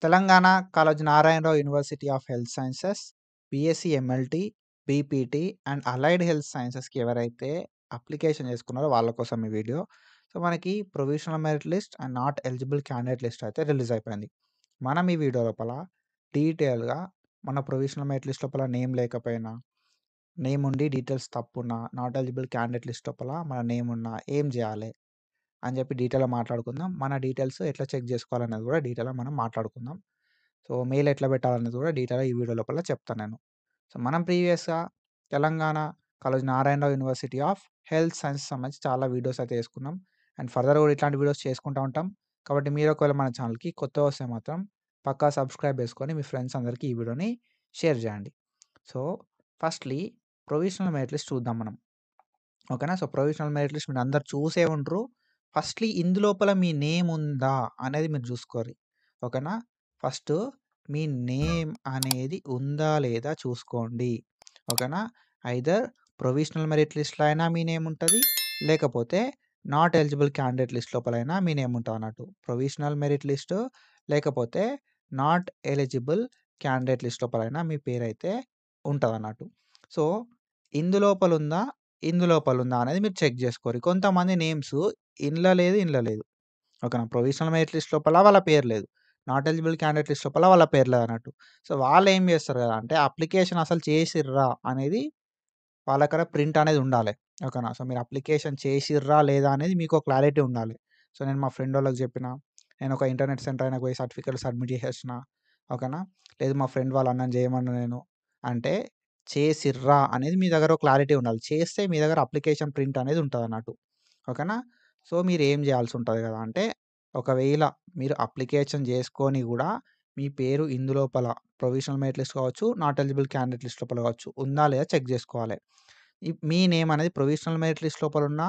Telangana Kaloji Narayana Rao university of health sciences, BSc MLT, BPT and allied health సైన్సెస్‌కి ఎవరైతే application చేసుకున్నారో వాళ్ళ కోసం ఈ వీడియో. సో, మనకి provisional merit list and not eligible candidate list అయితే రిలీజ్ అయిపోయింది. మనం ఈ వీడియో లోపల డీటెయిల్‌గా మన ప్రొవిజనల్ మెరిట్ లిస్ట్ లోపల నేమ్ లేకపోయినా, నేమ్ ఉండి డీటెయిల్స్ తప్పున్నా, నాట్ ఎలిజిబుల్ క్యాండిడేట్ లిస్ట్ లోపల మన నేమ్ ఉన్నా ఏం చేయాలి అని చెప్పి డీటెయిల్‌గా మాట్లాడుకుందాం. మన డీటెయిల్స్ ఎట్లా చెక్ చేసుకోవాలనేది కూడా డీటెయిల్‌గా మనం మాట్లాడుకుందాం. సో, మెయిల్ ఎట్లా పెట్టాలనేది కూడా డీటెయిల్‌గా ఈ వీడియో లోపల చెప్తాను నేను. సో, మనం ప్రీవియస్‌గా Telangana Kaloji Narayana Rao university of health sciences సంబంధించి చాలా వీడియోస్ అయితే చేసుకున్నాం. అండ్ ఫర్దర్ కూడా ఇట్లాంటి వీడియోస్ చేసుకుంటా ఉంటాం. కాబట్టి మీరు ఒకవేళ మన ఛానల్‌కి కొత్తగా వస్తే మాత్రం పక్కా సబ్స్క్రైబ్ చేసుకొని మీ ఫ్రెండ్స్ అందరికీ ఈ వీడియోని షేర్ చేయండి. So, firstly provisional merit list చూద్దాం మనం. ఓకేనా. సో, ప్రొవిజనల్ మెరిట్ లిస్ట్ మీరందరూ చూసే ఉంటరు. ఫస్ట్‌లీ ఇందులోపల మీ నేమ్ ఉందా అనేది మీరు చూసుకోరి. ఓకేనా. ఫస్టు మీ నేమ్ అనేది ఉందా లేదా చూసుకోండి. ఓకేనా. ఐదర్ ప్రొవిజనల్ మెరిట్ లిస్ట్‌లో అయినా మీ నేమ్ ఉంటది. లేకపోతే నాట్ ఎలిజిబుల్ క్యాండిడేట్ లిస్ట్ లోపలైనా మీ నేమ్ ఉంటదన్నట్టు. ప్రొవిజనల్ మెరిట్ లిస్ట్ లేకపోతే నాట్ ఎలిజిబుల్ క్యాండిడేట్ లిస్ట్ లోపలైనా మీ పేరైతే ఉంటదన్నట్టు. సో, ఇందులోపలుందా, ఇందులోపలుందా అనేది మీరు చెక్ జేసుకోరి. కొంతమంది నేమ్స్ ఇండ్ల లేదు, ఇండ్ల లేదు. ఓకేనా. ప్రొవిజనల్ మెరిట్ లిస్ట్ లోపల వాళ్ళ పేరు లేదు. నాట్ ఎలిజిబుల్ క్యాండిడేట్ లిస్ట్ లోపల వాళ్ళ పేరు లేదన్నట్టు. సో, వాళ్ళేం జేస్తారు గదా అంటే అప్లికేషన్ అసలు చేసిర్రా అనేది వాళ్ళక్కడ ప్రింట్ అనేది ఉండాలి. ఓకేనా. సో, మీరు అప్లికేషన్ చేసిర్రా లేదా అనేది మీకు క్లారిటీ ఉండాలి. సో, నేను మా ఫ్రెండోళ్ళకి జెప్పిన. నేను ఒక ఇంటర్నెట్ సెంటర్ అయినకి పోయి సర్టిఫికేట్ సబ్మిట్ చేసేసిన. ఓకేనా. లేదు మా ఫ్రెండ్ వాళ్ళ అన్నని చేయమన్నా నేను. అంటే చేసిర్రా అనేది మీ దగ్గర క్లారిటీ ఉండాలి. చేస్తే మీ దగ్గర అప్లికేషన్ ప్రింట్ అనేది ఉంటదన్నట్టు. ఓకేనా. సో, మీరేం జేయాల్సి ఉంటది గదా అంటే ఒకవేళ మీరు అప్లికేషన్ చేసుకొని గూడా మీ పేరు ఇందులోపల ప్రొవిజనల్ మెరిట్ లిస్ట్ కావచ్చు, నాట్ ఎలిజిబుల్ క్యాండిడేట్ లిస్ట్ లోపల కావచ్చు. ఉందా లేదా చెక్ జేసుకోవాలి. మీ నేమ్ అనేది ప్రొవిజనల్ మెరిట్ లిస్ట్ లోపలున్న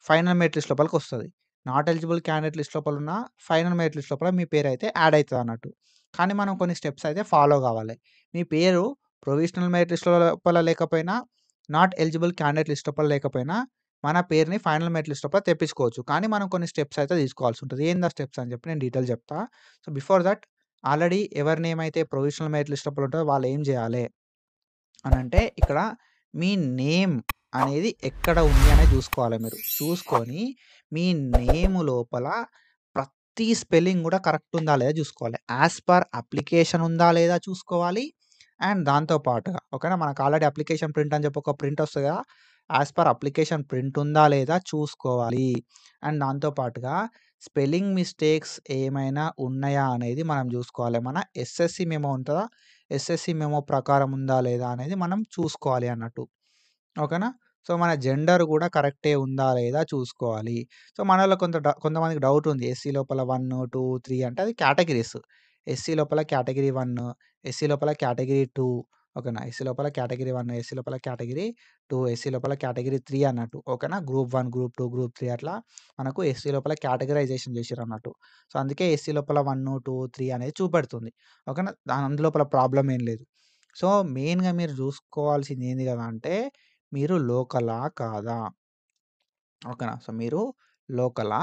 ఫైనల్ మెరిట్ లిస్ట్ లోపలికొస్తది. నాట్ ఎలిజిబుల్ క్యాండిడేట్ లిస్ట్ లోపలున్న ఫైనల్ మెరిట్ లిస్ట్ లోపల మీ పేరైతే యాడ్ అయితదన్నట్టు. కానీ మనం కొన్ని స్టెప్స్ అయితే ఫాలో గావాలి. మీ పేరు ప్రొవిజనల్ మెరిట్ లిస్ట్ లోపల లేకపోయినా, నాట్ ఎలిజిబుల్ క్యాండిడేట్ లిస్ట్ లోపల లేకపోయినా, మన పేరుని ఫైనల్ మెరిట్ లిస్ట్ లోపల తెప్పించుకోవచ్చు. కానీ మనం కొన్ని స్టెప్స్ అయితే తీసుకోవాల్సి ఉంటది. ఏందా స్టెప్స్ అని చెప్పి నేను డీటెయిల్ చెప్తా. సో, బిఫోర్ థట్ ఆల్రెడీ ఎవరి నేమ్ అయితే ప్రొవిజనల్ మెరిట్ లిస్ట్ లోపల ఉంటదో వాళ్ళు ఏం జేయాలి అనంటే ఇక్కడ మీ నేమ్ అనేది ఎక్కడ ఉంది అనేది చూసుకోవాలి మీరు. చూసుకొని మీ నేమ్ లోపల ప్రతి స్పెల్లింగ్ గూడా కరెక్ట్ ఉందా లేదా చూసుకోవాలి. యాస్ పర్ అప్లికేషన్ ఉందా లేదా చూసుకోవాలి. అండ్ దాంతో పాటుగా ఓకేనా. మనకు ఆల్రెడీ అప్లికేషన్ ప్రింట్ అని చెప్పి ఒక ప్రింట్ వస్తది గదా! యాస్ పర్ అప్లికేషన్ ప్రింట్ ఉందా లేదా చూసుకోవాలి. అండ్ దాంతో పాటుగా స్పెల్లింగ్ మిస్టేక్స్ ఏమైనా ఉన్నాయా అనేది మనం చూసుకోవాలి. మన ఎస్ఎస్‌సి మెమో ఉంటదా? ఎస్ఎస్‌సి మెమో ప్రకారం ఉందా లేదా అనేది మనం చూసుకోవాలి అన్నట్టు. ఓకేనా. సో, మన జెండర్ గూడా కరెక్టే ఉందా లేదా చూసుకోవాలి. సో, మనోళ్ళకి కొంతమందికి డౌట్ ఉంది. ఎస్సీ లోపల 1, 2, 3 అంటే అది కేటగిరీస్. ఎస్సీ లోపల కేటగిరీ 1, ఎస్సీ లోపల కేటగిరీ 2 ఓకేనా. ఎస్సీ లోపల కేటగిరీ 1, ఎస్సీ లోపల కేటగిరీ 2, ఎస్సీ లోపల కేటగిరీ 3 అన్నట్టు. ఓకేనా. గ్రూప్ 1, గ్రూప్ 2, గ్రూప్ 3 అట్లా మనకు ఎస్సీ లోపల కేటగరైజేషన్ చేసిరన్నట్టు. సో, అందుకే ఎస్సీ లోపల 1, 2, 3 అనేది చూపెడుతుంది. ఓకేనా. అందులోపల ప్రాబ్లమ్ ఏం లేదు. సో, మెయిన్‌గా మీరు చూసుకోవాల్సింది ఏంది గదా అంటే మీరు లోకలా? కాదా? ఓకేనా. సో, మీరు లోకలా?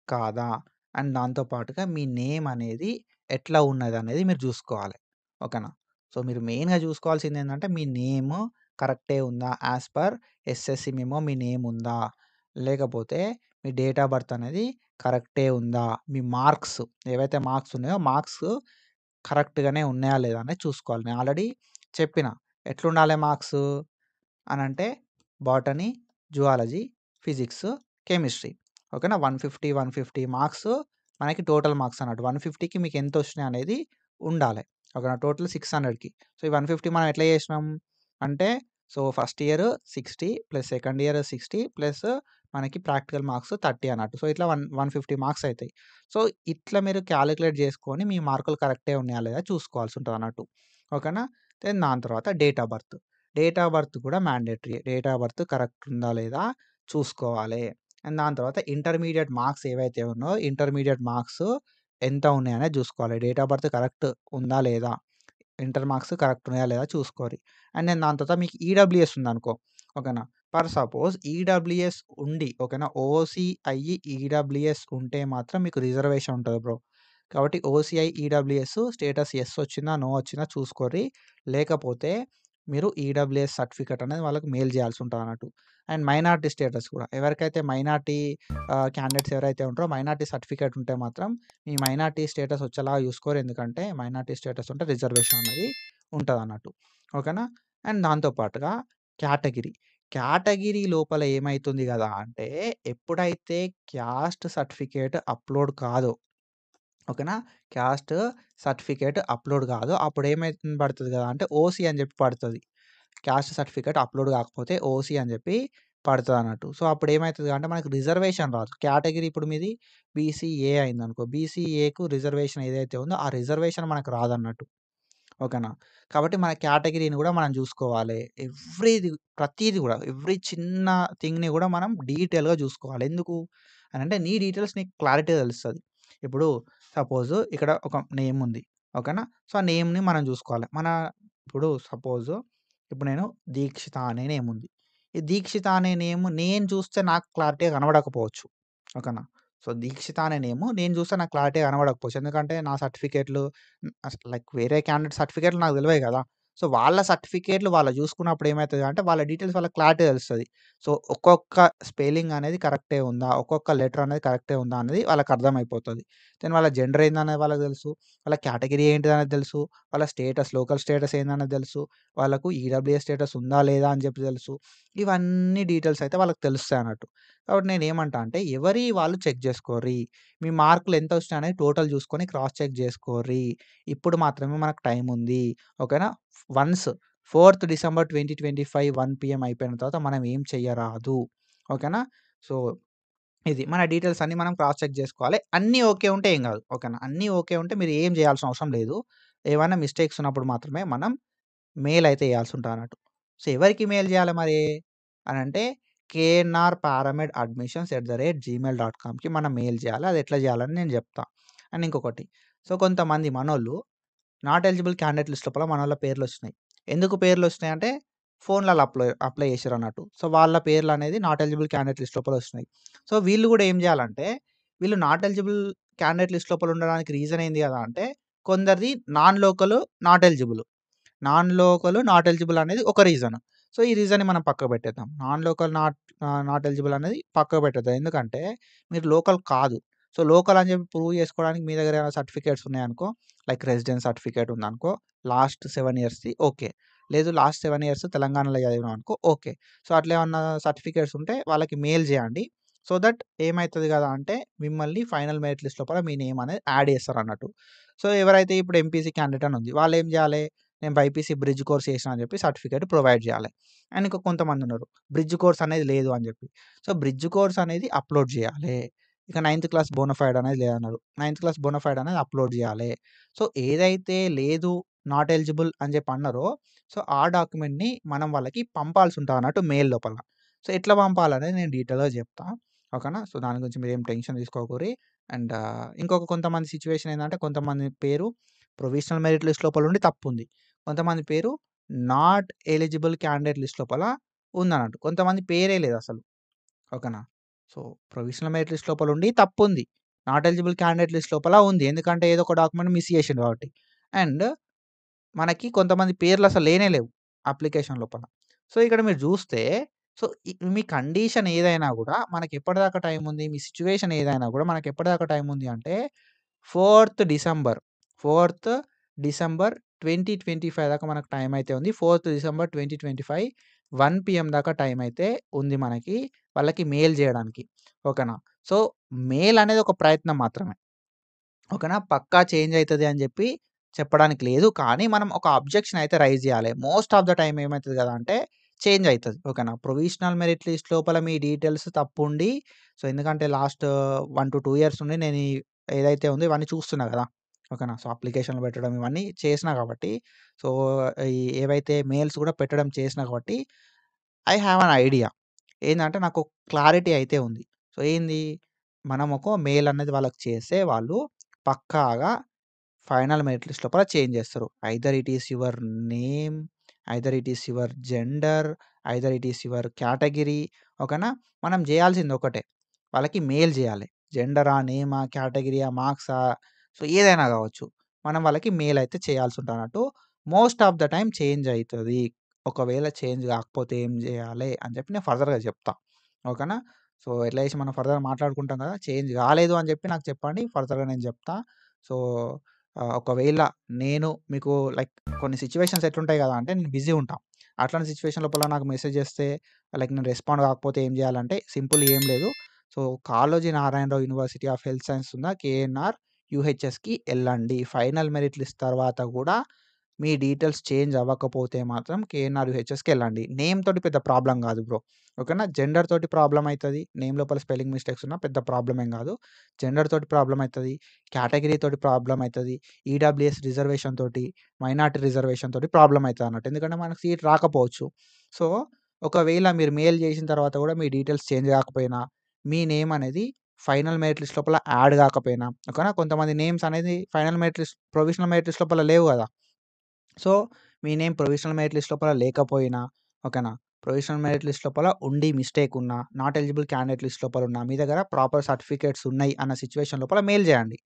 కాదా? అండ్ దాంతో పాటుగా మీ నేమ్ అనేది ఎట్లా ఉన్నదనేది మీరు జూసుకోవాలి. ఓకేనా. సో, మీరు మెయిన్‌గా జూసుకోవాల్సిందేందంటే మీ నేమ్ కరెక్టే ఉందా? యాస్ పర్ ఎస్ఎస్‌సి మెమో మీ నేమ్ ఉందా? లేకపోతే మీ డేట్ ఆఫ్ బర్త్ అనేది కరెక్టే ఉందా? మీ మార్క్స్ ఏవైతే మార్క్స్ ఉన్నాయో మార్క్స్ కరెక్ట్‌గానే ఉన్నాయా లేదా అనేది చూసుకోవాలి. నేను ఆల్రెడీ చెప్పిన. ఎట్లుండాలి మార్క్స్ అనంటే బాటనీ, జువాలజీ, ఫిజిక్స్, కెమిస్ట్రీ ఓకేనా. 150, 150 మార్క్స్ మనకి టోటల్ మార్క్స్ అన్నట్టు. 150కి మీకు ఎంతొచ్చినాయి అనేది ఉండాలి. ఓకేనా. టోటల్ 600కి. సో, ఈ 150 మనం ఎట్లా చేసినాం అంటే so, first year 60 plus second year 60 plus మనకి ప్రాక్టికల్ మార్క్స్ 30 అన్నట్టు. సో, ఇట్లా 150 మార్క్స్ అయితాయి. సో, ఇట్లా మీరు కాలిక్యులేట్ చేసుకొని మీ మార్కులు కరెక్టే ఉన్నాయా లేదా చూసుకోవాల్సి ఉంటదన్నట్టు. ఓకేనా. దెన్ దాని తర్వాత date of birth. Date of birth కూడా mandatory. Date of birth correct ఉందా లేదా చూసుకోవాలి. అండ్ దాని తర్వాత ఇంటర్మీడియేట్ మార్క్స్ ఏవైతే ఉన్నాయో ఇంటర్మీడియేట్ మార్క్స్ ఎంత ఉన్నాయనేది చూసుకోవాలి. డేట్ ఆఫ్ బర్త్ కరెక్ట్ ఉందా లేదా? ఇంటర్ మార్క్స్ కరెక్ట్ ఉన్నాయా లేదా చూసుకోవాలి. అండ్ దెన్ దాని తర్వాత మీకు ఈడబ్ల్యూఎస్ ఉందనుకో ఓకేనా. ఫర్ సపోజ్ ఈడబ్ల్యూఎస్ ఉండి ఓకేనా. ఓసీ అయ్యి ఈడబ్ల్యూఎస్ ఉంటే మాత్రం మీకు రిజర్వేషన్ ఉంటది బ్రో. కాబట్టి ఓసీఐ, ఈడబ్ల్యూఎస్ స్టేటస్ యెస్ వచ్చిందా, నో వచ్చిందా చూసుకోర్రి. లేకపోతే మీరు ఈడబ్ల్యూఎస్ సర్టిఫికేట్ అనేది వాళ్ళకి మెయిల్ చేయాల్సి ఉంటదన్నట్టు. అండ్ మైనారిటీ స్టేటస్ కూడా ఎవరికైతే మైనారిటీ క్యాండిడేట్స్ ఎవరైతే ఉంటారో మైనారిటీ సర్టిఫికేట్ ఉంటే మాత్రం మీ మైనారిటీ స్టేటస్ వచ్చేలాగా చూసుకోరు. ఎందుకంటే మైనారిటీ స్టేటస్ ఉంటే రిజర్వేషన్ అనేది ఉంటదన్నట్టు. ఓకేనా? అండ్ దాంతో పాటుగా కేటగిరీ. కేటగిరీ లోపల ఏమైతుంది గదా అంటే ఎప్పుడైతే క్యాస్ట్ సర్టిఫికేట్ అప్‌లోడ్ కాదో, ఓకేనా? క్యాస్ట్ సర్టిఫికేట్ అప్‌లోడ్ కాదో అప్పుడు ఏమైతుంది పడతది గదా అంటే ఓసీ అని చెప్పి పడతది. క్యాస్ట్ సర్టిఫికేట్ అప్‌లోడ్ కాకపోతే ఓసీ అని చెప్పి పడతదన్నట్టు. సో, అప్పుడేమైతది అంటే మనకు రిజర్వేషన్ రాదు. కేటగిరీ ఇప్పుడు మీది బీసీఏ అయిందనుకో, బీసీఏకు రిజర్వేషన్ ఏదైతే ఉందో ఆ రిజర్వేషన్ మనకు రాదన్నట్టు. ఓకేనా? కాబట్టి మన కేటగిరీని గూడా మనం జూసుకోవాలే. ఎవ్రీది ప్రతీది గూడా ఎవ్రీ చిన్న థింగ్‌ని గూడా మనం డీటెయిల్‌గా జూసుకోవాలి. ఎందుకు అనంటే నీ డీటెయిల్స్ నీకు క్లారిటీగా తెలుస్తది. ఇప్పుడు సపోజ్ ఇక్కడ ఒక నేమ్ ఉంది. ఓకేనా? సో, ఆ నేమ్‌ని మనం జూసుకోవాలి. ఇప్పుడు సపోజ్ ఇప్పుడు నేను దీక్షిత అనే నేమ్ ఉంది. ఈ దీక్షిత అనే నేమ్ నేను చూస్తే నాకు క్లారిటీగా కనపడకపోవచ్చు. ఓకేనా? సో, దీక్షిత అనే నేమ్ నేను చూస్తే నాకు క్లారిటీగా కనపడకపోవచ్చు. ఎందుకంటే నా సర్టిఫికేట్‌లు అసలు లైక్ వేరే క్యాండిడేట్ సర్టిఫికేట్‌లు నాకు తెలవయి గదా! సో, వాళ్ళ సర్టిఫికేట్‌లు వాళ్ళు చూసుకున్నప్పుడు ఏమైతదంటే, వాళ్ళ డీటెయిల్స్ వాళ్ళకి క్లారిటీ తెలుస్తది. సో, ఒక్కొక్క స్పెల్లింగ్ అనేది కరెక్టే ఉందా? ఒక్కొక్క లెటర్ అనేది కరెక్టే ఉందా? అనేది వాళ్ళకి అర్థమైపోతది. దెన్ వాళ్ళ జెండర్ ఏందనేది వాళ్ళకి తెలుసు. వాళ్ళ కేటగిరీ ఏంటిదనేది తెలుసు. వాళ్ళ స్టేటస్ లోకల్ స్టేటస్ ఏందనేది తెలుసు. వాళ్ళకు ఈడబ్ల్యూఎస్ స్టేటస్ ఉందా? లేదా? అని చెప్పి తెలుసు. ఇవన్నీ డీటెయిల్స్ అయితే వాళ్ళకి తెలుస్తాయన్నట్టు. కాబట్టి నేనేమంటా అంటే, ఎవరియి వాళ్ళు చెక్ జేసుకోర్రి. మీ మార్కులు ఎంతొచ్చినాయనేది టోటల్ చూసుకొని క్రాస్ చెక్ జేసుకోర్రి. ఇప్పుడు మాత్రమే మనకు టైముంది. ఓకేనా? వన్స్ 4థ్ డిసెంబర్ 2025 1 పీఎం అయిపోయిన తర్వాత మనం ఏం చెయ్యరాదు. ఓకేనా? సో, ఇది మన డీటెయిల్స్ అన్నీ మనం క్రాస్ చెక్ జేసుకోవాలి. అన్నీ ఓకే ఉంటే ఏం గాదు. ఓకేనా? అన్నీ ఓకే ఉంటే మీరు ఏం జేయాల్సిన అవసరం లేదు. ఏవన్నా మిస్టేక్స్ ఉన్నప్పుడు మాత్రమే మనం మెయిల్ అయితే ఎయాల్సుంటదన్నట్టు. సో, ఎవరికి మెయిల్ జేయాలి మరి అనంటే knrparamedatmissions@gmail.comకి మనం మెయిల్ జేయాలి. అది ఎట్లా జేయాలని నేను జెప్తా. అండ్ ఇంకొకటి సో, కొంతమంది మనోళ్ళు నాట్ ఎలిజిబుల్ క్యాండిడేట్ లిస్ట్ లోపల మనోళ్ళ పేర్లొచ్చినాయి. ఎందుకు పేర్లొచ్చినాయంటే ఫోన్‌లలో అప్లై చేసిరన్నట్టు. సో, వాళ్ళ పేర్లనేది నాట్ ఎలిజిబుల్ క్యాండిడేట్ లిస్ట్ లోపల వచ్చినాయి. సో, వీళ్ళు గూడా ఏం జేయాలంటే వీళ్ళు నాట్ ఎలిజిబుల్ క్యాండిడేట్ లిస్ట్ లోపల ఉండడానికి రీజన్ ఏంది గదా అంటే కొందరిది non local, not eligible. Not eligible అనేది ఒక రీజన్. సో, ఈ రీజన్‌ని మనం పక్కకు పెట్టేద్దాం. నాట్ ఎలిజిబుల్ అనేది పక్కకు పెట్టేద్దాం. ఎందుకంటే మీరు లోకల్ కాదు. సో, లోకల్ అని చెప్పి ప్రూవ్ చేసుకోవడానికి మీ దగ్గర ఏమైనా సర్టిఫికేట్స్ ఉన్నాయనుకో, లైక్ రెసిడెన్స్ సర్టిఫికేట్ ఉందనుకో, లాస్ట్ 7 ఇయర్స్‌ది ఓకే. లేదు లాస్ట్ 7 ఇయర్స్ తెలంగాణలో చదివినావనుకో ఓకే. సో, అట్లా ఏమన్నా సర్టిఫికేట్స్ ఉంటే వాళ్ళకి మెయిల్ చేయండి. సో దట్ ఏమైతది గదా అంటే మిమ్మల్ని ఫైనల్ మెరిట్ లిస్ట్ లోపల మీ నేమ్ అనేది యాడ్ చేస్తారన్నట్టు. సో, ఎవరైతే ఇప్పుడు ఎంపీసీ క్యాండిడేట్ అని ఉంది. వాళ్ళేం జేయాలి? నేను బైపీసీ బ్రిడ్జ్ కోర్స్ చేసినా అని చెప్పి సర్టిఫికేట్ ప్రొవైడ్ చేయాలి. అండ్ ఇంకా కొంతమందున్నారు. బ్రిడ్జ్ కోర్స్ అనేది లేదు అని చెప్పి. సో, బ్రిడ్జ్ కోర్స్ అనేది అప్‌లోడ్ చేయాలి. ఇక నైన్త్ క్లాస్ బోనఫైడ్ అనేది లేదన్నారు. నైన్త్ క్లాస్ బోనఫైడ్ అనేది అప్‌లోడ్ చేయాలి. సో, ఏదైతే లేదు, నాట్ ఎలిజిబుల్ అని చెప్పి అన్నారో, సో, ఆ డాక్యుమెంట్‌ని మనం వాళ్ళకి పంపాల్సి ఉంటదన్నట్టు మెయిల్ లోపల. సో, ఎట్లా పంపాలనేది నేను డీటెయిల్‌గా చెప్తా. ఓకేనా? సో, దాని గురించి మీరేం టెన్షన్ తీసుకోకుర్రి. అండ్ ఇంకొక కొంతమంది సిట్యుయేషన్ ఏందంటే కొంతమంది పేరు ప్రొవిజనల్ మెరిట్ లిస్ట్ లోపల ఉండి తప్పుంది. కొంతమంది పేరు నాట్ ఎలిజిబుల్ క్యాండిడేట్ లిస్ట్ లోపల ఉందన్నట్టు. కొంతమంది పేరే లేదసలు. ఓకేనా? సో, ప్రొవిజనల్ మెరిట్ లిస్ట్ లోపల ఉండి తప్పుంది. నాట్ ఎలిజిబుల్ క్యాండిడేట్ లిస్ట్ లోపల ఉంది. ఎందుకంటే ఏదో ఒక డాక్యుమెంట్ మిస్ చేసిండు కాబట్టి. అండ్ మనకి కొంతమంది పేర్లు అసలు లేనే లేవు అప్లికేషన్ లోపల. సో, ఇక్కడ మీరు జూస్తే సో, మీ కండిషన్ ఏదైనా గూడా మనకెప్పటిదాకా టైం ఉంది? మీ సిట్యుయేషన్ ఏదైనా గూడా మనకెప్పటిదాకా టైం ఉంది అంటే 4థ్ డిసెంబర్, 4థ్ డిసెంబర్ 2025 దాకా మనకు టైం అయితే ఉంది. 4థ్ డిసెంబర్ 2025 1 పీఎం దాకా టైం అయితే ఉంది మనకి. వాళ్ళకి మెయిల్ జేయడానికి. ఓకేనా? సో, మెయిల్ అనేది ఒక ప్రయత్నం మాత్రమే. ఓకేనా? పక్కా చేంజ్ అయితది అని జెప్పి చెప్పడానికి లేదు. కానీ మనం ఒక అబ్జెక్షన్ అయితే రైజ్ జేయాలి. మోస్ట్ ఆఫ్ ద టైమ్ ఏమైతది గదా అంటే చేంజ్ అయితది. ఓకేనా? ప్రొవిజనల్ మెరిట్ లిస్ట్ లోపల మీ డీటెయిల్స్ తప్పుండి సో, ఎందుకంటే లాస్ట్ 1-2 ఇయర్స్ నుండి నేను ఏదైతే ఉందో ఇవన్నీ చూస్తున్నా గదా! ఓకేనా? సో, అప్లికేషన్‌లు పెట్టడం ఇవన్నీ చేసినా గాబట్టి సో, ఏవైతే మెయిల్స్ గూడా పెట్టడం చేసినా కాబట్టి ఐ హావ్ అన్ ఐడియా. ఏందంటే నాకు క్లారిటీ అయితే ఉంది. సో, ఏంది మనం ఒక మెయిల్ అనేది వాళ్ళకి చేస్తే వాళ్ళు పక్కాగా ఫైనల్ మెరిట్ లిస్ట్ లోపల చేంజ్ చేస్తారు. Either it is your name, either it is your gender, either it is your category ఓకేనా? మనం జేయాల్సింది ఒకటే. వాళ్ళకి మెయిల్ జేయాలి. జెండరా, నేమా, కేటగిరీయా, మార్క్సా సో, ఏదైనా గావచ్చు. మనం వాళ్ళకి మెయిల్ అయితే చేయాల్సుంటదన్నట్టు. Most of the time change అయితది. ఒకవేళ చేంజ్ గాకపోతే ఏం జేయాలే అని చెప్పి నేను ఫర్దర్‌గా జెప్తా. ఓకేనా? సో, ఎట్లా చేసి మనం ఫర్దర్‌గా మాట్లాడుకుంటాం గదా! చేంజ్ గాలేదు అని జెప్పి నాకు చెప్పండి. ఫర్దర్‌గా నేను జెప్తా. సో, ఒకవేళ నేను మీకు లైక్ కొన్ని సిట్యుయేషన్స్ ఎట్లుంటాయి గదా! అంటే నేను బిజీ ఉంటా. అట్లాంటి సిట్యుయేషన్ లోపల నాకు మెసేజ్ జేస్తే లైక్ నేను రెస్పాండ్ గాకపోతే ఏం జేయాలంటే సింపుల్ ఏం లేదు. So, Kaloji Narayana Rao university of health science ఉన్న కేఎన్ఆర్ యూహెచ్ఎస్‌కి ఎళ్ళండి. ఫైనల్ మెరిట్ లిస్ట్ తర్వాత గూడా మీ డీటెయిల్స్ చేంజ్ అవ్వకపోతే మాత్రం కేఎన్ఆర్ యూహెచ్ఎస్‌కెళ్ళండి. నేమ్ తోటి పెద్ద ప్రాబ్లమ్ గాదు బ్రో. ఓకేనా? జెండర్ తోటి ప్రాబ్లమ్ అయితది. నేమ్ లోపల స్పెల్లింగ్ మిస్టేక్స్ ఉన్నా పెద్ద ప్రాబ్లమ్ ఏం గాదు. జెండర్ తోటి ప్రాబ్లమ్ అయితది. కేటగిరీ తోటి ప్రాబ్లమ్ అయితది. ఈడబ్ల్యూఎస్ రిజర్వేషన్ తోటి, మైనారిటీ రిజర్వేషన్ తోటి ప్రాబ్లమ్ అయితదన్నట్టు. ఎందుకంటే మనకు సీట్ రాకపోవచ్చు. సో, ఒకవేళ మీరు మెయిల్ జేసిన తర్వాత గూడా మీ డీటెయిల్స్ చేంజ్ గాకపోయినా, మీ నేమ్ అనేది ఫైనల్ మెరిట్ లిస్ట్ లోపల యాడ్ గాకపోయినా, ఓకేనా? కొంతమంది నేమ్స్ అనేది final merit list, provisional merit list లోపల లేవు గదా! సో, మీ నేమ్ ప్రొవిజనల్ మెరిట్ లిస్ట్ లోపల లేకపోయినా, ఓకేనా? ప్రొవిజనల్ మెరిట్ లిస్ట్ లోపల ఉండి మిస్టేక్ ఉన్నా, నాట్ ఎలిజిబుల్ క్యాండిడేట్ లిస్ట్ లోపల ఉన్నా, మీ దగ్గర ప్రాపర్ సర్టిఫికేట్స్ ఉన్నాయి అన్న సిట్యుయేషన్ లోపల మెయిల్ జేయండి.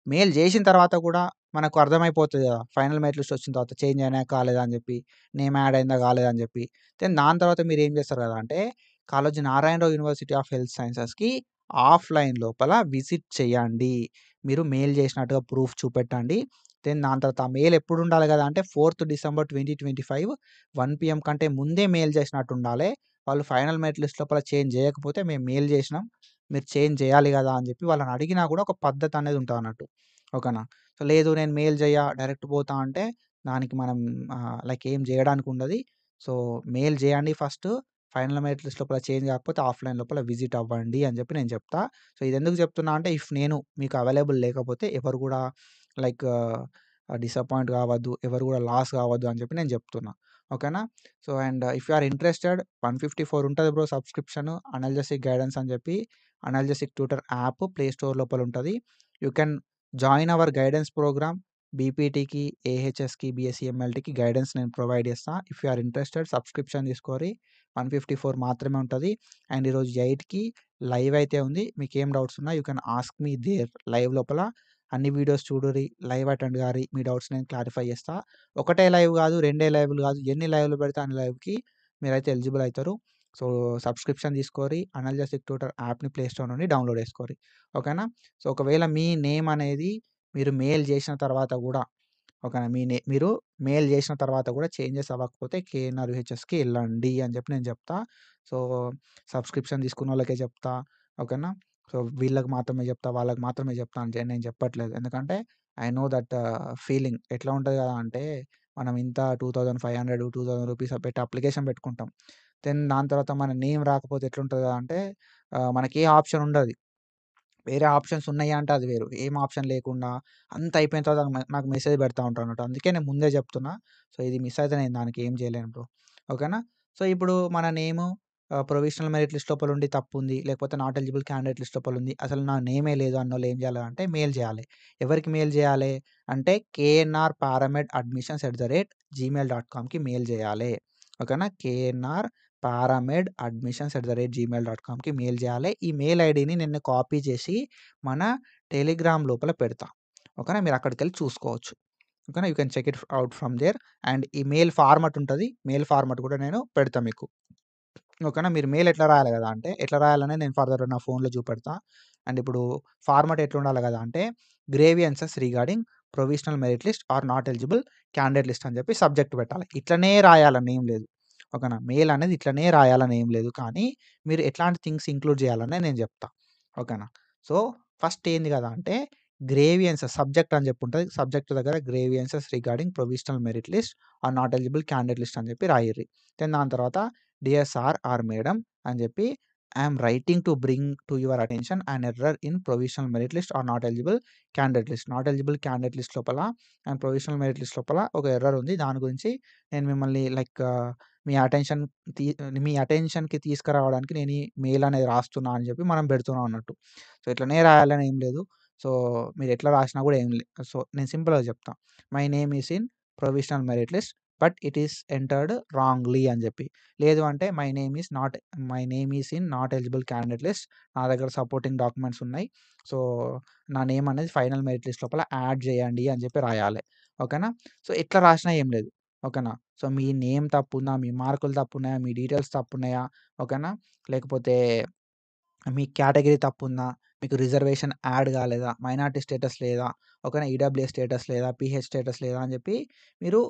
మెయిల్ జేసిన తర్వాత గూడా మనకు అర్థమైపోతది గదా! ఫైనల్ మెరిట్ లిస్ట్ వచ్చిన తర్వాత చేంజ్ అయినాయా కాలేదా అని జెప్పి, నేమ్ యాడ్ అయిందా కాలేదా అని జెప్పి. దాని తర్వాత మీరేం జేస్తారు గదా! అంటే Kaloji Narayana Rao university of health సైన్సెస్‌కి ఆఫ్‌లైన్ లోపల విజిట్ చేయండి. మీరు మెయిల్ జేసినట్టుగా ప్రూఫ్ చూపెట్టండి. దాని తర్వాత ఆ మెయిల్ ఎప్పుడుండాలి గదా! అంటే 4థ్ డిసెంబర్ 2025 1 పీఎం కంటే ముందే మెయిల్ చేసినట్టుండాలే. వాళ్ళు ఫైనల్ మెరిట్ లిస్ట్ లోపల చేంజ్ జేయకపోతే మేము మెయిల్ జేసినాం. మీరు చేంజ్ చేయాలి గదా! అని జెప్పి వాళ్ళని అడిగినా గూడా ఒక పద్ధతనేది ఉంటదన్నట్టు. ఓకేనా? సో, లేదు నేను మెయిల్ జెయ్య డైరెక్ట్ పోతా అంటే దానికి మనం లైక్ ఏం జేయడానికుండది. సో, మెయిల్ జేయండి ఫస్టు. ఫైనల్ మెరిట్ లిస్ట్ లోపల చేంజ్ గాకపోతే ఆఫ్‌లైన్ లోపల విజిట్ అవ్వండి అని జెప్పి నేను జెప్తా. సో, ఇదెందుకు జెప్తున్నా అంటే ఇఫ్ నేను మీకు అవైలబుల్ లేకపోతే ఎవరు గూడా లైక్ డిసప్పాయింట్ గావద్దు. ఎవరు గూడా లాస్ గావద్దు అని జెప్పి నేను జెప్తున్నా. ఓకేనా? So, and if you are interested 154 ఉంటది బ్రో సబ్స్క్రిప్షన్ అనల్జెసిక్ గైడెన్స్ అని జెప్పి analgesic tutor app play store లోపల ఉంటది. You can join our guidance program. బీపీటీకి, ఏహెచ్ఎస్‌కి, బీఎస్సీ ఎంఎల్‌టీకి గైడెన్స్ నేను ప్రొవైడ్ చేస్తా. If you are interested subscription తీసుకోరి. 154 మాత్రమే ఉంటది. అండ్ ఈరోజు 8కి లైవ్ అయితే ఉంది. మీకేం డౌట్స్ ఉన్నా you can ask me there live లోపల అన్ని వీడియోస్ చూడుర్రి. లైవ్ అటెండ్ గారి. మీ డౌట్స్ నేను క్లారిఫై చేస్తా. ఒకటే లైవ్ గాదు, రెండే లైవ్‌లు గాదు. ఎన్ని లైవ్‌లు పెడితే అన్ని లైవ్‌కి మీరైతే ఎలిజిబుల్ అయితారు. సో, సబ్స్క్రిప్షన్ తీసుకోరి. అనల్జెసిక్ ట్యూటర్ యాప్‌ని ప్లే స్టోర్ నుండి డౌన్‌లోడ్ చేసుకోరి. ఓకేనా? సో, ఒకవేళ మీ నేమ్ అనేది మీరు మెయిల్ చేసిన తర్వాత గూడా ఓకేనా? మీరు మెయిల్ చేసిన తర్వాత గూడా చేంజెస్ అవ్వకపోతే కేఎన్ఆర్ యూహెచ్ఎస్‌కి ఎళ్ళండి అని జెప్పి నేను జెప్తా. సో, సబ్స్క్రిప్షన్ తీసుకున్నోళ్ళకే జెప్తా. ఓకేనా? సో, వీళ్ళకి మాత్రమే జెప్తా, వాళ్ళకి మాత్రమే జెప్తా అని నేను చెప్పట్లేదు. ఎందుకంటే ఐ నో దట్ ఫీలింగ్. ఎట్లా ఉంటది గదా! అంటే మనం ఇంత 2500, 2000 రూపీస్ పెట్టి అప్లికేషన్ పెట్టుకుంటాం. దాని తర్వాత మన నేమ్ రాకపోతే ఎట్లుంటది గదా! అంటే మనకి ఏ ఆప్షన్ ఉండది. వేరే ఆప్షన్స్ ఉన్నయా అంటే అది వేరు. ఏం ఆప్షన్ లేకుండా అంతా అయిపోయిన తర్వాత నాకు మెసేజ్ పెడతా ఉంటారన్నట్టు. అందుకే నేను ముందే చెప్తున్నా. సో, ఇది మిస్ అయితే నేను దానికి ఏం చేయలేను బ్రో. ఓకేనా? సో, ఇప్పుడు మన నేము ప్రొవిషనల్ మెరిట్ లిస్ట్ లోపల ఉండి తప్పుంది. లేకపోతే నాట్ ఎలిజిబుల్ క్యాండిడేట్ లిస్ట్ లోపల ఉంది. అసలు నా నేమే లేదు అన్నోళ్ళు ఏం చేయాలి అంటే మెయిల్ చేయాలి. ఎవరికి మెయిల్ చేయాలి? అంటే knrparamedadmissions@gmail.comకి మెయిల్ చేయాలి. ఓకేనా? paramedadmissions@gmail.comకి మెయిల్ చేయాలి. ఈ మెయిల్ ఐడీని నేను కాపీ చేసి మన టెలిగ్రామ్ లోపల పెడతా. ఓకేనా? మీరు అక్కడికెళ్ళి చూసుకోవచ్చు. ఓకేనా? You can check it out from there. And ఈ మెయిల్ ఫార్మాట్ ఉంటది. మెయిల్ ఫార్మాట్ కూడా నేను పెడతా మీకు. ఓకేనా? మీరు మెయిల్ ఎట్లా రాయాలి గదా! అంటే ఎట్లా రాయాలనేది నేను ఫర్దర్‌గా నా ఫోన్‌లో చూపెడతా. అండ్ ఇప్పుడు ఫార్మాట్ ఎట్లుండాలి గదా! అంటే grievances regarding provisional merit list or not eligible candidate list అని చెప్పి సబ్జెక్ట్ పెట్టాలి. ఇట్లనే రాయాలని ఏం లేదు. ఓకేనా? మెయిల్ అనేది ఇట్లనే రాయాలని ఏం లేదు. కానీ మీరు ఎట్లాంటి థింగ్స్ ఇంక్లూడ్ చేయాలనే నేను చెప్తా. ఓకేనా? సో, ఫస్ట్ ఏంది గదా! అంటే గ్రీవియన్సెస్ సబ్జెక్ట్ అని చెప్పి ఉంటది. సబ్జెక్ట్ దగ్గర grievances regarding provisional merit list or not eligible candidate list అని చెప్పి రాయిర్రి. దాని తర్వాత డియర్ సార్ ఆర్ మేడమ్ అని చెప్పి I'm writing to bring to your attention an error in provisional merit list or not eligible candidate list. Not eligible candidate list లోపల and provisional merit list లోపల ఒక error ఉంది. దాని గురించి నేను మిమ్మల్ని లైక్ మీ అటెన్షన్ తీ మీ అటెన్షన్‌కి తీసుకురావడానికి నేను ఈ మెయిల్ అనేది రాస్తున్నా అని చెప్పి మనం పెడుతున్నాం అన్నట్టు. సో, ఇట్లనే రాయాలని ఏం లేదు. సో, మీరు ఎట్లా రాసినా కూడా ఏం సో, నేను సింపుల్‌గా చెప్తా. My name is in provisional merit list. But it is entered wrongly అని చెప్పి. లేదు అంటే my name is in not eligible candidate list. నా దగ్గర సపోర్టింగ్ డాక్యుమెంట్స్ ఉన్నాయి. సో నా నేమ్ అనేది ఫైనల్ మెరిట్ లిస్ట్ లోపల యాడ్ చేయండి అని చెప్పి రాయాలి. ఓకేనా. సో ఎట్లా రాసినా ఏం లేదు. ఓకేనా. సో మీ నేమ్ తప్పుందా, మీ మార్కులు తప్పున్నాయా, మీ డీటెయిల్స్ తప్పున్నాయా, ఓకేనా, లేకపోతే మీ కేటగిరీ తప్పుందా, మీకు రిజర్వేషన్ యాడ్ కాలేదా, మైనారిటీ స్టేటస్ లేదా, ఓకేనా, ఈడబ్ల్యూఎస్ స్టేటస్ లేదా, పీహెచ్ స్టేటస్ లేదా అని చెప్పి మీరు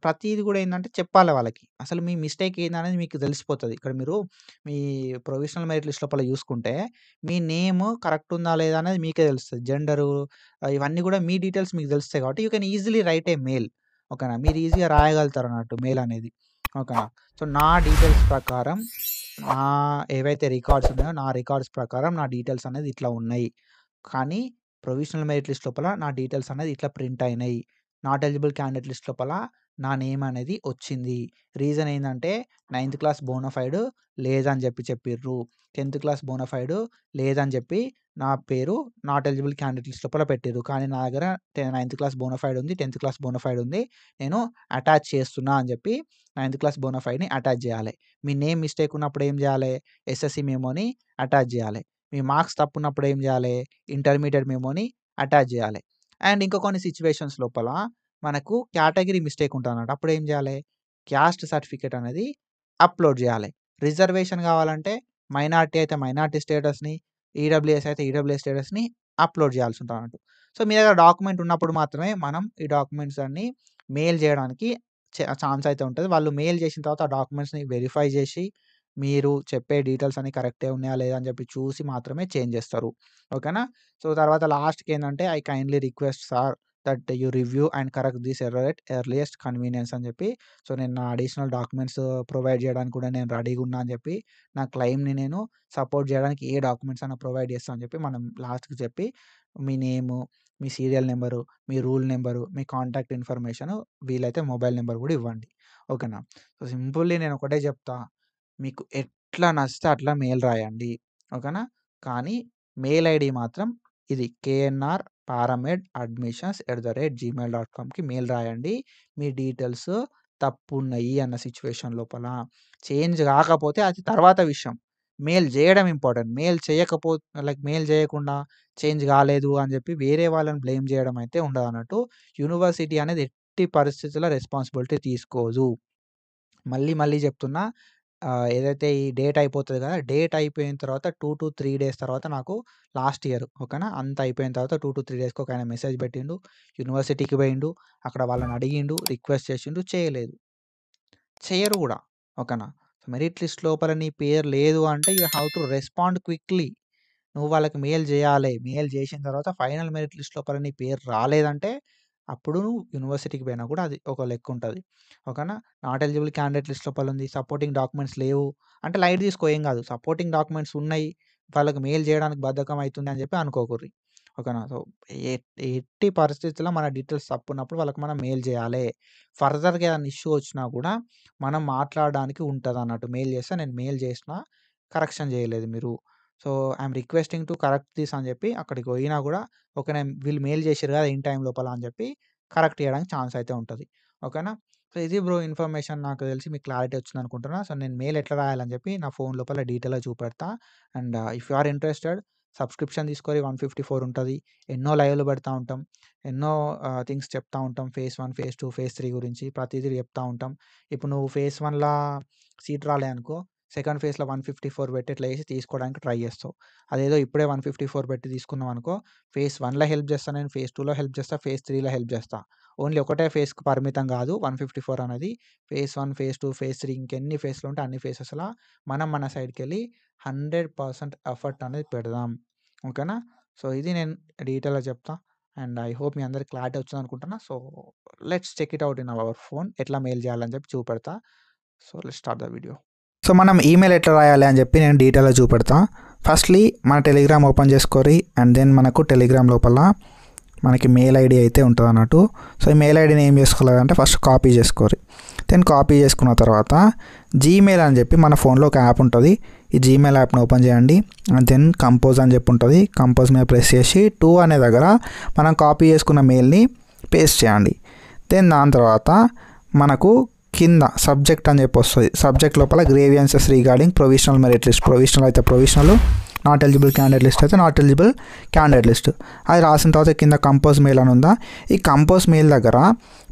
ప్రతీది కూడా ఏంటంటే చెప్పాలి వాళ్ళకి. అసలు మీ మిస్టేక్ ఏందనేది మీకు తెలిసిపోతుంది. ఇక్కడ మీరు మీ ప్రొవిజనల్ మెరిట్ లిస్ట్ లోపల చూసుకుంటే మీ నేమ్ కరెక్ట్ ఉందా లేదా అనేది మీకే తెలుస్తుంది. జెండరు ఇవన్నీ కూడా మీ డీటెయిల్స్ మీకు తెలుస్తాయి కాబట్టి you can easily right A mail. ఓకేనా. మీరు ఈజీగా రాయగలుగుతారు అన్నట్టు మెయిల్ అనేది. ఓకేనా. సో నా డీటెయిల్స్ ప్రకారం ఏవైతే రికార్డ్స్ ఉన్నాయో నా రికార్డ్స్ ప్రకారం నా డీటెయిల్స్ అనేది ఇట్లా ఉన్నాయి. కానీ ప్రొవిజనల్ మెరిట్ లిస్ట్ లోపల నా డీటెయిల్స్ అనేది ఇట్లా ప్రింట్ అయినాయి. నాట్ ఎలిజిబుల్ క్యాండిడేట్ లిస్ట్ లోపల నా నేమ్ అనేది వచ్చింది. రీజన్ ఏంటంటే 9th క్లాస్ బోనఫైడ్ లేదని చెప్పిర్రు. 10th క్లాస్ బోనఫైడ్ లేదని చెప్పి నా పేరు నాట్ ఎలిజిబుల్ క్యాండిడేట్ లిస్ట్ లోపల పెట్టిర్రు. కానీ నా దగ్గర 9th క్లాస్ బోనఫైడ్ ఉంది, 10th క్లాస్ బోనఫైడ్ ఉంది. నేను అటాచ్ చేస్తున్నా అని చెప్పి 9th క్లాస్ బోనఫైడ్ని అటాచ్ చేయాలి. మీ నేమ్ మిస్టేక్ ఉన్నప్పుడు ఏం చేయాలి, ఎస్ఎస్సి మెమోని అటాచ్ చేయాలి. మీ మార్క్స్ తప్పు ఉన్నప్పుడు ఏం చేయాలి, ఇంటర్మీడియట్ మెమోని అటాచ్ చేయాలి. అండ్ ఇంకా కొన్ని సిచ్యువేషన్స్ లోపల మనకు కేటగిరీ మిస్టేక్ ఉంటుందన్నమాట. అప్పుడు ఏం చేయాలి, క్యాస్ట్ సర్టిఫికేట్ అనేది అప్లోడ్ చేయాలి. రిజర్వేషన్ కావాలంటే మైనార్టీ అయితే మైనార్టీ స్టేటస్ని, ఈడబ్ల్యూఎస్ అయితే ఈడబ్ల్యూఎస్ స్టేటస్ని అప్లోడ్ చేయాల్సి ఉంటుంది అన్నట్టు. సో మీ దగ్గర డాక్యుమెంట్ ఉన్నప్పుడు మాత్రమే మనం ఈ డాక్యుమెంట్స్ అన్ని మెయిల్ చేయడానికి ఛాన్స్ అయితే ఉంటుంది. వాళ్ళు మెయిల్ చేసిన తర్వాత ఆ డాక్యుమెంట్స్ని వెరిఫై చేసి మీరు చెప్పే డీటెయిల్స్ అన్ని కరెక్టే ఉన్నాయా లేదా అని చెప్పి చూసి మాత్రమే చేంజ్ చేస్తారు. ఓకేనా. సో తర్వాత లాస్ట్కి ఏంటంటే I kindly request sir that you review and correct this error at earliest convenience అని చెప్పి. సో నేను నా అడిషనల్ డాక్యుమెంట్స్ ప్రొవైడ్ చేయడానికి కూడా నేను రెడీగా ఉన్నా అని చెప్పి, నా క్లెయిమ్ని నేను సపోర్ట్ చేయడానికి ఏ డాక్యుమెంట్స్ అయినా ప్రొవైడ్ చేస్తాను అని చెప్పి మనం లాస్ట్కి చెప్పి మీ నేము, మీ సీరియల్ నెంబరు, మీ రూల్ నెంబరు, మీ కాంటాక్ట్ ఇన్ఫర్మేషన్, వీలైతే మొబైల్ నెంబర్ కూడా ఇవ్వండి. ఓకేనా. సో సింపుల్లీ నేను ఒకటే చెప్తా, మీకు ఎట్లా నచ్చితే అట్లా మెయిల్ రాయండి. ఓకేనా. కానీ మెయిల్ ఐడి మాత్రం ఇది knrparamed.admissions@gmail.comకి మెయిల్ రాయండి. మీ డీటెయిల్స్ తప్పున్నాయి అన్న సిచ్యువేషన్ లోపల. చేంజ్ కాకపోతే అది తర్వాత విషయం. మెయిల్ చేయడం ఇంపార్టెంట్. మెయిల్ చేయకుండా చేంజ్ కాలేదు అని చెప్పి వేరే వాళ్ళని బ్లేమ్ చేయడం అయితే ఉండదన్నట్టు. యూనివర్సిటీ అనేది ఎట్టి పరిస్థితుల్లో రెస్పాన్సిబిలిటీ తీసుకోదు. మళ్ళీ చెప్తున్నా, ఏదైతే ఈ డేట్ అయిపోతుంది కదా, డేట్ అయిపోయిన తర్వాత 2 to 3 డేస్ తర్వాత నాకు లాస్ట్ ఇయర్, ఓకేనా, అంత అయిపోయిన తర్వాత 2 to 3 డేస్కి ఒక ఆయన మెసేజ్ పెట్టిండు. యూనివర్సిటీకి పోయిండు, అక్కడ వాళ్ళని అడిగిండు, రిక్వెస్ట్ చేసిండు, చేయరు కూడా. ఓకేనా. మెరిట్ లిస్ట్ లోపల నీ పేరు లేదు అంటే you have to respond quickly. నువ్వు వాళ్ళకి మెయిల్ చేయాలి. మెయిల్ చేసిన తర్వాత ఫైనల్ మెరిట్ లిస్ట్ లోపల నీ పేరు రాలేదంటే అప్పుడు నువ్వు యూనివర్సిటీకి పోయినా కూడా అది ఒక లెక్క ఉంటుంది. ఓకేనా. నాట్ ఎలిజిబుల్ క్యాండిడేట్ లిస్ట్ లోపల ఉంది, సపోర్టింగ్ డాక్యుమెంట్స్ లేవు అంటే లైట్ తీసుకో, ఏం కాదు. సపోర్టింగ్ డాక్యుమెంట్స్ ఉన్నాయి, వాళ్ళకి మెయిల్ చేయడానికి బద్ధకం అవుతుంది అని చెప్పి అనుకోకూర్రి. ఓకేనా. సో ఎట్టి పరిస్థితుల్లో మన డీటెయిల్స్ తప్పు ఉన్నప్పుడు వాళ్ళకి మనం మెయిల్ చేయాలి. ఫర్దర్గా ఏదైనా ఇష్యూ వచ్చినా కూడా మనం మాట్లాడడానికి ఉంటుంది అన్నట్టు. మెయిల్ చేస్తే నేను మెయిల్ చేసినా కరెక్షన్ చేయలేదు మీరు, so I'm requesting to correct this అని చెప్పి అక్కడికి పోయినా కూడా ఓకేనా, వీళ్ళు మెయిల్ చేశారు కదా ఇన్ టైం లోపల అని చెప్పి కరెక్ట్ చేయడానికి ఛాన్స్ అయితే ఉంటుంది. ఓకేనా. సో ఇది బ్రో ఇన్ఫర్మేషన్. నాకు తెలిసి మీకు క్లారిటీ వచ్చింది అనుకుంటున్నా. సో నేను మెయిల్ ఎట్లా రాయాలని చెప్పి నా ఫోన్ లోపల డీటెయిల్గా చూపెడతా. And if you are interested subscription తీసుకొని 154 ఉంటుంది. ఎన్నో లైవ్లు పెడతా ఉంటాం, ఎన్నో థింగ్స్ చెప్తా ఉంటాం. phase 1, phase 2, phase 3 గురించి ప్రతిదీ చెప్తా ఉంటాం. ఇప్పుడు నువ్వు phase 1లా సీట్ రాలే అనుకో, సెకండ్ ఫేజ్లో 154 పెట్టి ఇట్లా వేసి తీసుకోవడానికి ట్రై చేస్తావు. అదేదో ఇప్పుడే 154 పెట్టి తీసుకున్నావు అనుకో, phase 1లో హెల్ప్ చేస్తాను నేను, phase 2లో హెల్ప్ చేస్తా, phase 3లో హెల్ప్ చేస్తా. ఓన్లీ ఒకటే ఫేజ్కి పరిమితం కాదు 154 అనేది. phase 1, phase 2, phase 3 ఇంకెన్ని ఫేజ్లు ఉంటే అన్ని ఫేసెస్లా మనం మన సైడ్కి వెళ్ళి 100% ఎఫర్ట్ అనేది పెడదాం. ఓకేనా. సో ఇది నేను డీటెయిల్గా చెప్తా. అండ్ ఐ హోప్ మీ అందరికి క్లారిటీ వచ్చింది అనుకుంటున్నా. So let's check it out in our phone. ఎట్లా మెయిల్ చేయాలని చెప్పి చూపెడతా. So let's start the video. So మనం ఈమెయిల్ ఎట్లా రాయాలి అని చెప్పి నేను డీటెయిల్గా చూపెడతా. ఫస్ట్లీ మన టెలిగ్రామ్ ఓపెన్ చేసుకోరి. అండ్ దెన్ మనకు టెలిగ్రామ్ లోపల మనకి మెయిల్ ఐడి అయితే ఉంటుంది అన్నట్టు. సో ఈ మెయిల్ ఐడిని ఏం చేసుకోవాలంటే ఫస్ట్ కాపీ చేసుకోరి. దెన్ కాపీ చేసుకున్న తర్వాత జీమెయిల్ అని చెప్పి మన ఫోన్లో ఒక యాప్ ఉంటుంది. ఈ జీమెయిల్ యాప్ని ఓపెన్ చేయండి. అండ్ దెన్ కంపోజ్ అని చెప్పి ఉంటుంది. కంపోజ్ మీద ప్రెస్ చేసి 2 అనే దగ్గర మనం కాపీ చేసుకున్న మెయిల్ని పేస్ట్ చేయండి. దెన్ దాని తర్వాత మనకు కింద సబ్జెక్ట్ అని చెప్పి వస్తుంది. సబ్జెక్ట్ లోపల grievances regarding provisional merit list, provisional అయితే provisional, not eligible candidate list అయితే నాట్ ఎలిజిబుల్ క్యాండిడేట్ లిస్ట్. అది రాసిన తర్వాత కింద కంపోజ్ మెయిల్ అని ఉందా, ఈ కంపోజ్ మెయిల్ దగ్గర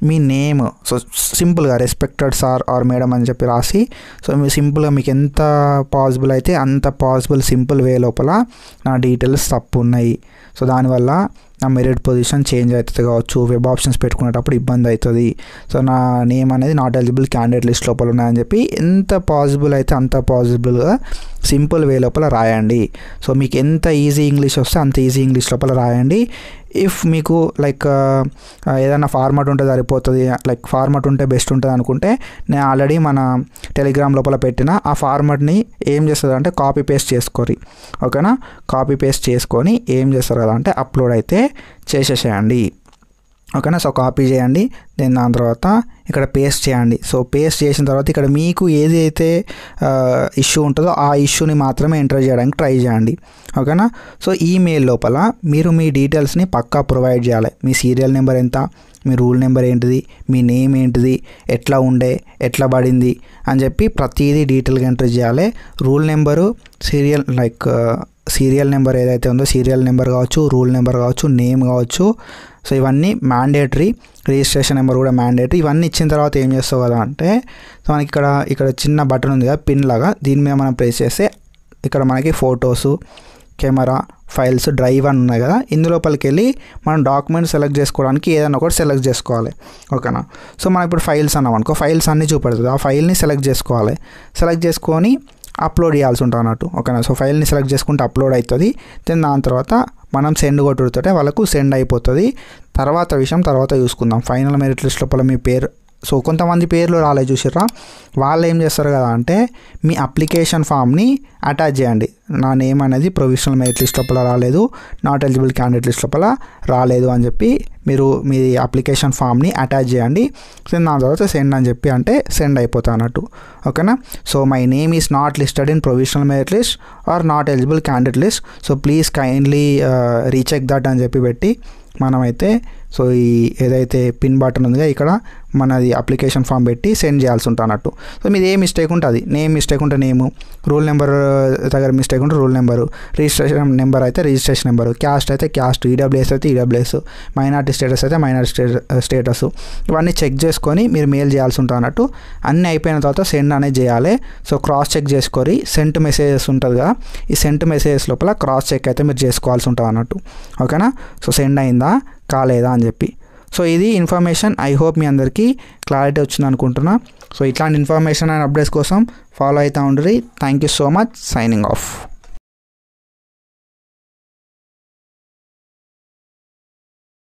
మీ నేమ్ సో సింపుల్గా రెస్పెక్టెడ్ సార్ ఆర్ మేడం అని చెప్పి రాసి, సో మీ సింపుల్గా మీకు ఎంత పాసిబుల్ అయితే అంత పాసిబుల్ సింపుల్ వే లోపల నా డీటెయిల్స్ తప్పు ఉన్నాయి, సో దానివల్ల నా మెరిట్ పొజిషన్ చేంజ్ అవుతుంది కావచ్చు, వెబ్ ఆప్షన్స్ పెట్టుకునేటప్పుడు ఇబ్బంది అవుతుంది, సో నా నేమ్ అనేది నాట్ ఎలిజిబుల్ క్యాండిడేట్ లిస్ట్ లోపల ఉన్నాయని చెప్పి ఎంత పాసిబుల్ అయితే అంత పాసిబుల్గా సింపుల్ వే లోపల రాయండి. సో మీకు ఎంత ఈజీ ఇంగ్లీష్ వస్తే అంత ఈజీ ఇంగ్లీష్ లోపల రాయండి. ఇఫ్ మీకు లైక్ ఏదైనా ఫార్మాట్ ఉంటే సరిపోతుంది, లైక్ ఫార్మాట్ ఉంటే బెస్ట్ ఉంటుంది అనుకుంటే నేను ఆల్రెడీ మన టెలిగ్రామ్ లోపల పెట్టిన ఆ ఫార్మాట్ని ఏం చేస్తుంది అంటే కాపీ పేస్ట్ చేసుకోరి, ఓకేనా. కాపీ పేస్ట్ చేసుకొని ఏం చేస్తారు కదా అంటే అప్లోడ్ అయితే చేసేసేయండి, ఓకేనా. సో కాపీ చేయండి, దెన్ దాని తర్వాత ఇక్కడ పేస్ట్ చేయండి. సో పేస్ట్ చేసిన తర్వాత ఇక్కడ మీకు ఏది అయితే ఇష్యూ ఉంటుందో ఆ ఇష్యూని మాత్రమే ఎంటర్ చేయడానికి ట్రై చేయండి, ఓకేనా. సో ఈమెయిల్ లోపల మీరు మీ డీటెయిల్స్ని పక్కా ప్రొవైడ్ చేయాలి. మీ సీరియల్ నెంబర్ ఎంత, మీ రూల్ నెంబర్ ఏంటిది, మీ నేమ్ ఏంటిది, ఎట్లా ఉండే, ఎట్లా పడింది అని చెప్పి ప్రతిదీ డీటెయిల్గా ఎంటర్ చేయాలి. రూల్ నెంబరు, సీరియల్ నెంబర్ ఏదైతే ఉందో సీరియల్ నెంబర్ కావచ్చు, రూల్ నెంబర్ కావచ్చు, నేమ్ కావచ్చు, సో ఇవన్నీ మ్యాండేటరీ. రిజిస్ట్రేషన్ నెంబర్ కూడా మ్యాండేటరీ. ఇవన్నీ ఇచ్చిన తర్వాత ఏం చేస్తావు కదా అంటే, సో మనకి ఇక్కడ చిన్న బటన్ ఉంది కదా పిన్ లాగా, దీని మీద మనం ప్రెస్ చేస్తే ఇక్కడ మనకి ఫొటోసు, కెమెరా, ఫైల్స్, డ్రైవ్ అని ఉన్నాయి కదా, ఇందులోపలికి వెళ్ళి మనం డాక్యుమెంట్ సెలెక్ట్ చేసుకోవడానికి ఏదైనా ఒకటి సెలెక్ట్ చేసుకోవాలి, ఓకేనా. సో మనం ఇప్పుడు ఫైల్స్ అన్నాం అనుకో, ఫైల్స్ అన్నీ చూపెడుతుంది, ఆ ఫైల్ని సెలెక్ట్ చేసుకోవాలి. సెలెక్ట్ చేసుకొని అప్లోడ్ చేయాల్సి ఉంటుంది అన్నట్టు, ఓకేనా. సో ఫైల్ని సెలెక్ట్ చేసుకుంటే అప్లోడ్ అవుతుంది. దెన్ దాని తర్వాత మనం సెండ్ కొట్టుడితోటే వాళ్ళకు సెండ్ అయిపోతుంది. తర్వాత విషయం తర్వాత చూసుకుందాం. ఫైనల్ మెరిట్ లిస్ట్ లోపల మీ పేరు, సో కొంతమంది పేర్లు రాలేదు చూసిర్రా, వాళ్ళు ఏం చేస్తారు కదా అంటే మీ అప్లికేషన్ ఫామ్ని అటాచ్ చేయండి. నా నేమ్ అనేది ప్రొవిజనల్ మెరిట్ లిస్ట్ లోపల రాలేదు, నాట్ ఎలిజిబుల్ క్యాండిడేట్ లిస్ట్ లోపల రాలేదు అని చెప్పి మీరు మీ అప్లికేషన్ ఫామ్ని అటాచ్ చేయండి. దాని తర్వాత సెండ్ అని చెప్పి అంటే సెండ్ అయిపోతుంది అన్నట్టు, ఓకేనా. So my name is not listed in provisional merit list or not eligible candidate list, so please kindly recheck that అని చెప్పి పెట్టి మనమైతే సో ఈ ఏదైతే పిన్ బటన్ ఉందిగా ఇక్కడ మనది అప్లికేషన్ ఫామ్ పెట్టి సెండ్ చేయాల్సి ఉంటుంది అన్నట్టు. సో మీది ఏ మిస్టేక్ ఉంటే అది, నేమ్ మిస్టేక్ ఉంటే నేము, రూల్ నెంబర్ దగ్గర మిస్టేక్ ఉంటే రూల్ నెంబరు, రిజిస్ట్రేషన్ నెంబర్ అయితే రిజిస్ట్రేషన్ నెంబరు, క్యాస్ట్ అయితే క్యాస్ట్, ఈడబ్ల్యూఎస్ అయితే ఈడబ్ల్యూఎస్, మైనారిటీ స్టేటస్ అయితే మైనారిటీ స్టేటస్, ఇవన్నీ చెక్ చేసుకొని మీరు మెయిల్ చేయాల్సి ఉంటుంది అన్నట్టు. అన్నీ అయిపోయిన తర్వాత సెండ్ అనేది చేయాలి. సో క్రాస్ చెక్ చేసుకొని సెంట్ మెసేజెస్ ఉంటుంది కదా, ఈ సెంట్ మెసేజెస్ లోపల క్రాస్ చెక్ అయితే మీరు చేసుకోవాల్సి ఉంటుంది అన్నట్టు, ఓకేనా. సో సెండ్ అయిందా కాలేదా అని చెప్పి. సో ఇది ఇన్ఫర్మేషన్. ఐ హోప్ మీ అందరికీ క్లారిటీ వచ్చింది అనుకుంటున్నా. సో ఇట్లాంటి ఇన్ఫర్మేషన్ అండ్ అప్డేట్స్ కోసం ఫాలో అవుతూ ఉండండి. Thank you so much. Signing off.